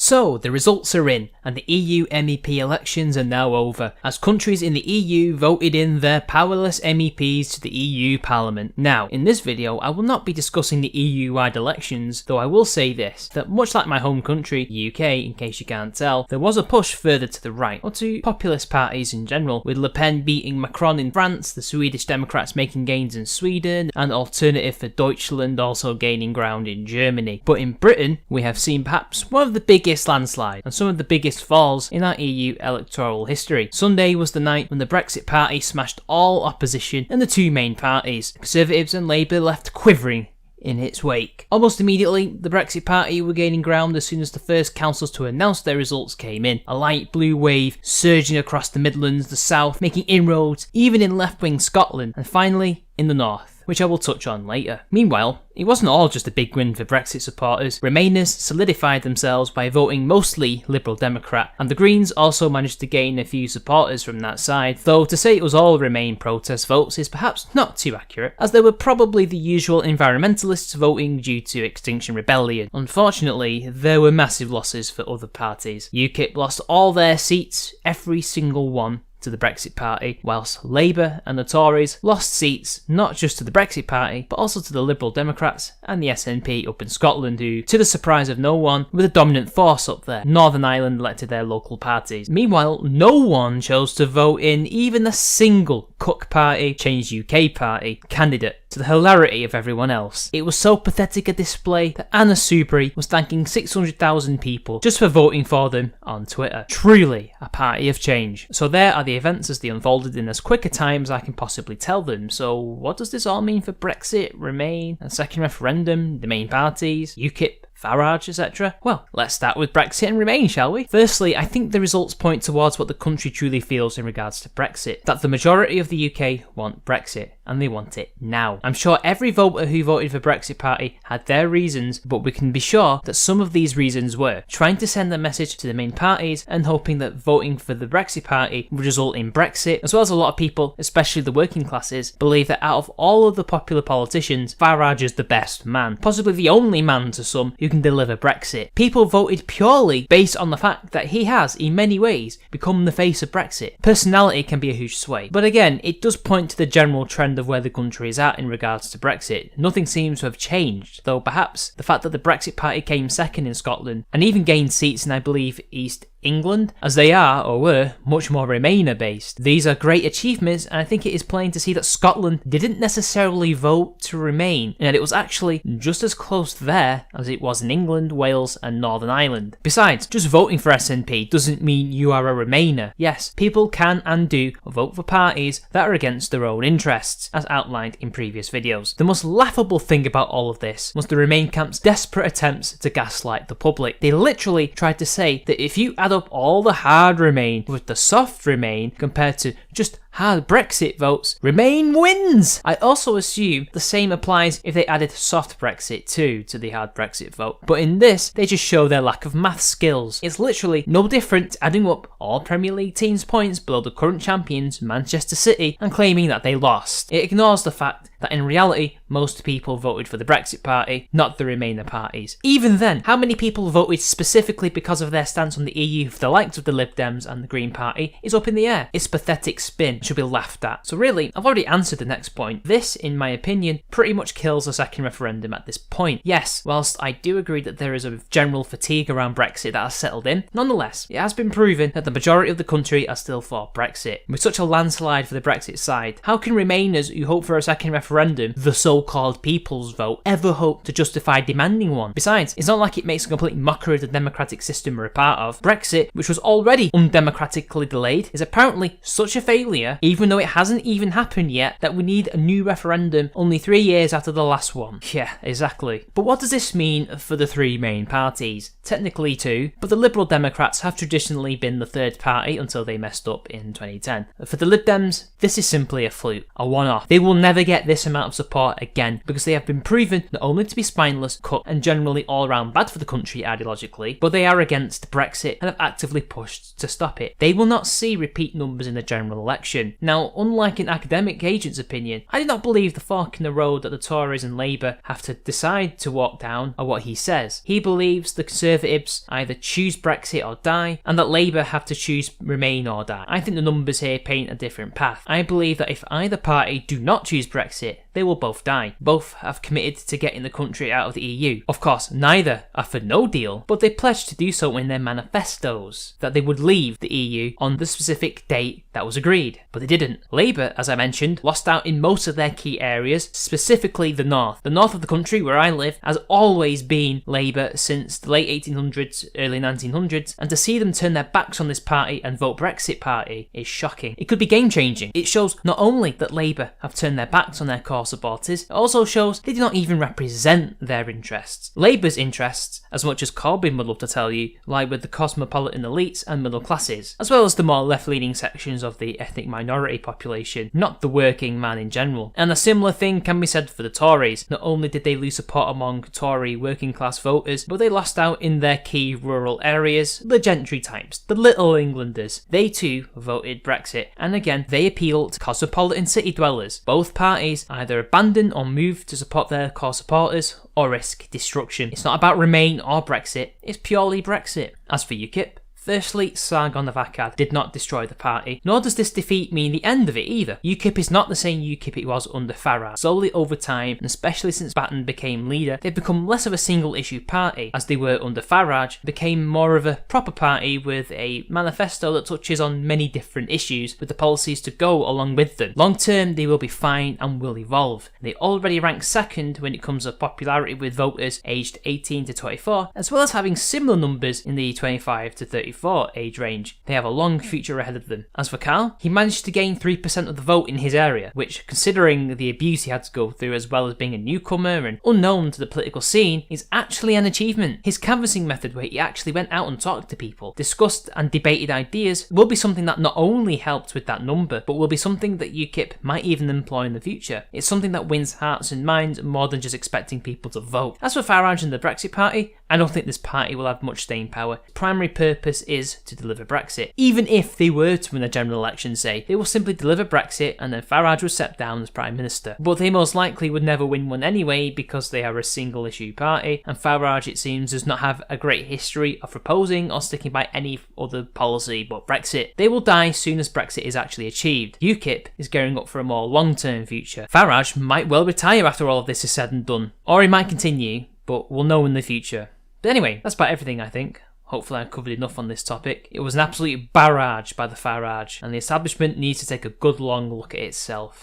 So, the results are in, and the EU MEP elections are now over, as countries in the EU voted in their powerless MEPs to the EU Parliament. Now, in this video, I will not be discussing the EU-wide elections, though I will say this, that much like my home country, the UK, in case you can't tell, there was a push further to the right, or to populist parties in general, with Le Pen beating Macron in France, the Swedish Democrats making gains in Sweden, and Alternative for Deutschland also gaining ground in Germany. But in Britain, we have seen perhaps one of the biggest landslides and some of the biggest falls in our EU electoral history. Sunday was the night when the Brexit Party smashed all opposition and the two main parties, Conservatives and Labour, left quivering in its wake. Almost immediately, the Brexit Party were gaining ground as soon as the first councils to announce their results came in. A light blue wave surging across the Midlands, the South, making inroads even in left-wing Scotland, and finally in the North, which I will touch on later. Meanwhile, it wasn't all just a big win for Brexit supporters. Remainers solidified themselves by voting mostly Liberal Democrat, and the Greens also managed to gain a few supporters from that side, though to say it was all Remain protest votes is perhaps not too accurate, as there were probably the usual environmentalists voting due to Extinction Rebellion. Unfortunately, there were massive losses for other parties. UKIP lost all their seats, every single one, to the Brexit Party, whilst Labour and the Tories lost seats not just to the Brexit Party, but also to the Liberal Democrats and the SNP up in Scotland, who, to the surprise of no one, were the dominant force up there. Northern Ireland elected their local parties. Meanwhile, no one chose to vote in even a single Cook Party, Change UK Party candidate, to the hilarity of everyone else. It was so pathetic a display that Anna Soubry was thanking 600,000 people just for voting for them on Twitter. Truly a party of change. So there are the events as they unfolded in as quick a time as I can possibly tell them. So what does this all mean for Brexit, Remain, a second referendum, the main parties, UKIP, Farage, etc.? Well, let's start with Brexit and Remain, shall we? Firstly, I think the results point towards what the country truly feels in regards to Brexit, that the majority of the UK want Brexit, and they want it now. I'm sure every voter who voted for Brexit Party had their reasons, but we can be sure that some of these reasons were trying to send a message to the main parties and hoping that voting for the Brexit Party would result in Brexit, as well as a lot of people, especially the working classes, believe that out of all of the popular politicians, Farage is the best man, possibly the only man to some who can deliver Brexit. People voted purely based on the fact that he has, in many ways, become the face of Brexit. Personality can be a huge sway, but again, it does point to the general trend of where the country is at in regards to Brexit. Nothing seems to have changed, though perhaps the fact that the Brexit Party came second in Scotland and even gained seats in, I believe, East England, as they are, or were, much more Remainer based. These are great achievements, and I think it is plain to see that Scotland didn't necessarily vote to Remain, and that it was actually just as close there as it was in England, Wales and Northern Ireland. Besides, just voting for SNP doesn't mean you are a Remainer. Yes, people can and do vote for parties that are against their own interests, as outlined in previous videos. The most laughable thing about all of this was the Remain camp's desperate attempts to gaslight the public. They literally tried to say that if you add up all the hard Remain with the soft Remain compared to just hard Brexit votes, Remain wins! I also assume the same applies if they added soft Brexit too to the hard Brexit vote, but in this they just show their lack of math skills. It's literally no different to adding up all Premier League teams' points below the current champions, Manchester City, and claiming that they lost. It ignores the fact that in reality most people voted for the Brexit Party, not the Remainer parties. Even then, how many people voted specifically because of their stance on the EU for the likes of the Lib Dems and the Green Party is up in the air. Its pathetic spin should be laughed at. So really, I've already answered the next point. This, in my opinion, pretty much kills a second referendum at this point. Yes, whilst I do agree that there is a general fatigue around Brexit that has settled in, nonetheless, it has been proven that the majority of the country are still for Brexit. With such a landslide for the Brexit side, how can Remainers who hope for a second referendum, the so-called people's vote, ever hope to justify demanding one? Besides, it's not like it makes a complete mockery of the democratic system we're a part of. Brexit, which was already undemocratically delayed, is apparently such a failure, even though it hasn't even happened yet, that we need a new referendum only 3 years after the last one. Yeah, exactly. But what does this mean for the three main parties? Technically two, but the Liberal Democrats have traditionally been the third party until they messed up in 2010. For the Lib Dems, this is simply a fluke, a one-off. They will never get this amount of support again because they have been proven not only to be spineless, cut and generally all-round bad for the country ideologically, but they are against Brexit and have actively pushed to stop it. They will not see repeat numbers in the general election. election. Now, unlike an academic agent's opinion, I do not believe the fork in the road that the Tories and Labour have to decide to walk down are what he says. He believes the Conservatives either choose Brexit or die, and that Labour have to choose remain or die. I think the numbers here paint a different path. I believe that if either party do not choose Brexit, they will both die. Both have committed to getting the country out of the EU. Of course, neither are for no deal, but they pledged to do so in their manifestos, that they would leave the EU on the specific date that was agreed. But they didn't. Labour, as I mentioned, lost out in most of their key areas, specifically the north. The north of the country, where I live, has always been Labour since the late 1800s, early 1900s, and to see them turn their backs on this party and vote Brexit party is shocking. It could be game changing. It shows not only that Labour have turned their backs on their core supporters, it also shows they do not even represent their interests. Labour's interests, as much as Corbyn would love to tell you, lie with the cosmopolitan elites and middle classes, as well as the more left-leaning sections of the ethnic minority population, not the working man in general. And a similar thing can be said for the Tories. Not only did they lose support among Tory working class voters, but they lost out in their key rural areas, the gentry types, the Little Englanders. They too voted Brexit, and again they appeal to cosmopolitan city dwellers. Both parties either abandon or move to support their core supporters or risk destruction. It's not about Remain or Brexit, it's purely Brexit. As for UKIP, firstly, Sargon of Akkad did not destroy the party, nor does this defeat mean the end of it either. UKIP is not the same UKIP it was under Farage. Slowly over time, and especially since Batten became leader, they've become less of a single issue party, as they were under Farage, became more of a proper party with a manifesto that touches on many different issues, with the policies to go along with them. Long term, they will be fine and will evolve. They already rank second when it comes to popularity with voters aged 18 to 24, as well as having similar numbers in the 25 to 34 age range. They have a long future ahead of them. As for Carl, he managed to gain 3% of the vote in his area, which, considering the abuse he had to go through as well as being a newcomer and unknown to the political scene, is actually an achievement. His canvassing method, where he actually went out and talked to people, discussed and debated ideas, will be something that not only helped with that number, but will be something that UKIP might even employ in the future. It's something that wins hearts and minds more than just expecting people to vote. As for Farage and the Brexit Party, I don't think this party will have much staying power. The primary purpose is to deliver Brexit. Even if they were to win a general election, say, they will simply deliver Brexit and then Farage will step down as Prime Minister. But they most likely would never win one anyway because they are a single issue party, and Farage, it seems, does not have a great history of proposing or sticking by any other policy but Brexit. They will die soon as Brexit is actually achieved. UKIP is gearing up for a more long-term future. Farage might well retire after all of this is said and done, or he might continue, but we'll know in the future. But anyway, that's about everything, I think. Hopefully I covered enough on this topic. It was an absolute barrage by the Farage, and the establishment needs to take a good long look at itself.